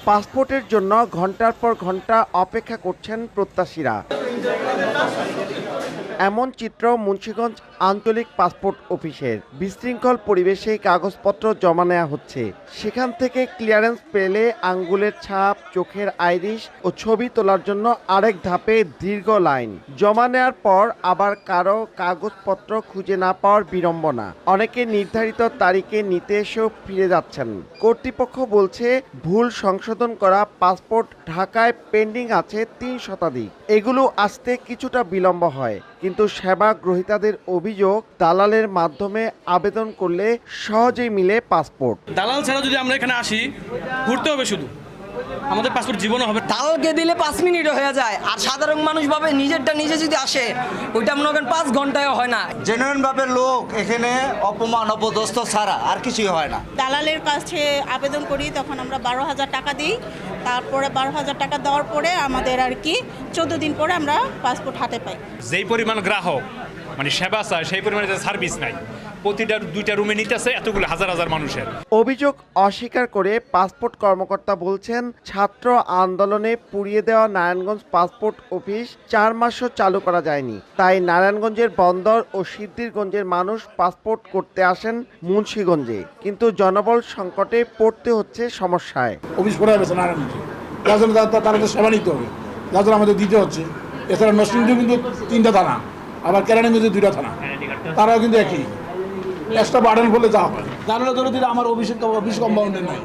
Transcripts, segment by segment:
পাসপোর্টের জন্য ঘন্টার পর ঘন্টা অপেক্ষা করছেন প্রত্যাশীরা। এমন চিত্র মুন্সিগঞ্জ আঞ্চলিক পাসপোর্ট অফিসের। বিশৃঙ্খল পরিবেশে কাগজপত্র জমা নেওয়া হচ্ছে। সেখান থেকে ক্লিয়ারেন্স পেলে আঙ্গুলের ছাপ, চোখের আইরিশ ও ছবি তোলার জন্য আরেক ধাপে দীর্ঘ লাইন। জমা নেওয়ার পর আবার কারো কাগজপত্র খুঁজে না পাওয়ার বিড়ম্বনা। অনেকে নির্ধারিত তারিখে নিতে এসেও ফিরে যাচ্ছেন। কর্তৃপক্ষ বলছে, ভুল সংশোধন করা পাসপোর্ট ঢাকায় পেন্ডিং আছে 3 শতাধিক। এগুলো আসতে কিছুটা বিলম্ব হয়, কিন্তু সেবা গ্রহীতাদের অভিযোগ দালালের মাধ্যমে আবেদন করলে সহজেই মিলে পাসপোর্ট। দালাল ছাড়া যদি আমরা এখানে আসি, ঘুরতে হবে শুধু, আমাদের পাসপোর্ট জীবনও হবে। দালালকে দিলে 5 মিনিটে হয়ে যায়, আর সাধারণ মানুষ ভাবে নিজেরটা নিজে যদি আসে ওইটা মনে করেন 5 ঘন্টায়ও হয় না। জেনুইন ভাবে লোক এখানে অপমান অপদস্থ ছাড়া আর কিছুই হয় না। দালালের কাছে আবেদন করি, তখন আমরা 12,000 টাকা দিই। তারপরে 12,000 টাকা দেওয়ার পরে আমাদের আর কি 14 দিন পরে আমরা পাসপোর্ট হাতে পাই। যেই পরিমাণ গ্রাহক মানে সেবা চায়, সেই পরিমাণে সার্ভিস নাই। প্রতিটা 2টা রুমে নিতেছে এতগুলো হাজার হাজার মানুষের। অভিযোগ অস্বীকার করে পাসপোর্ট কর্মকর্তা বলছেন, ছাত্র আন্দোলনে পুড়িয়ে দেওয়া নারায়ণগঞ্জ পাসপোর্ট অফিস 4 মাসও চালু করা যায়নি। তাই নারায়ণগঞ্জের বন্দর ও সিদ্ধিরগঞ্জের মানুষ পাসপোর্ট করতে আসেন মুন্সিগঞ্জে, কিন্তু জনবল সংকটে পড়তে হচ্ছে সমস্যায়। অফিস পড়ে গেছে নারায়ণগঞ্জে, যার জন্য তারা তো সেবা নিতে হবে, যার জন্য আমাদের দিতে হচ্ছে। এছাড়া নরসিংদীতে কিন্তু 3টা থানা, আবার কেরানীগঞ্জে 2টা থানা, তারাও কিন্তু একই এক্সট্রা বার্ডেন বলে যাওয়া হয়। জানালে ধরে দিলে আমার অফিস কম্পাউন্ডে নাই,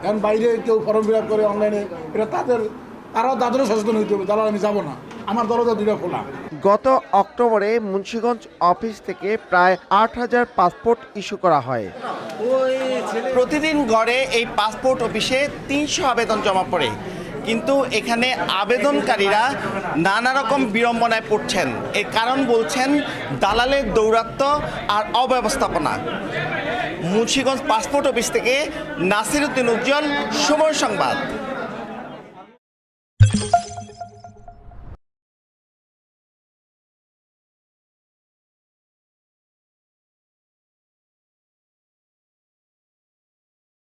কারণ বাইরে কেউ ফর্ম ফিল আপ করে অনলাইনে, এটা তাদেরও সচেতন হইতে হবে। দালাল আমি যাবো না, আমার দরজা 2টা খোলা। গত অক্টোবরে মুন্সিগঞ্জ অফিস থেকে প্রায় 8,000 পাসপোর্ট ইস্যু করা হয়। প্রতিদিন গড়ে এই পাসপোর্ট অফিসে 300 আবেদন জমা পড়ে, কিন্তু এখানে আবেদনকারীরা নানা রকম বিড়ম্বনায় পড়ছেন। এর কারণ বলছেন দালালের দৌরাত্ম্য আর অব্যবস্থাপনা। মুন্সিগঞ্জ পাসপোর্ট অফিস থেকে নাসির উদ্দিন উজ্জ্বল, সময় সংবাদ।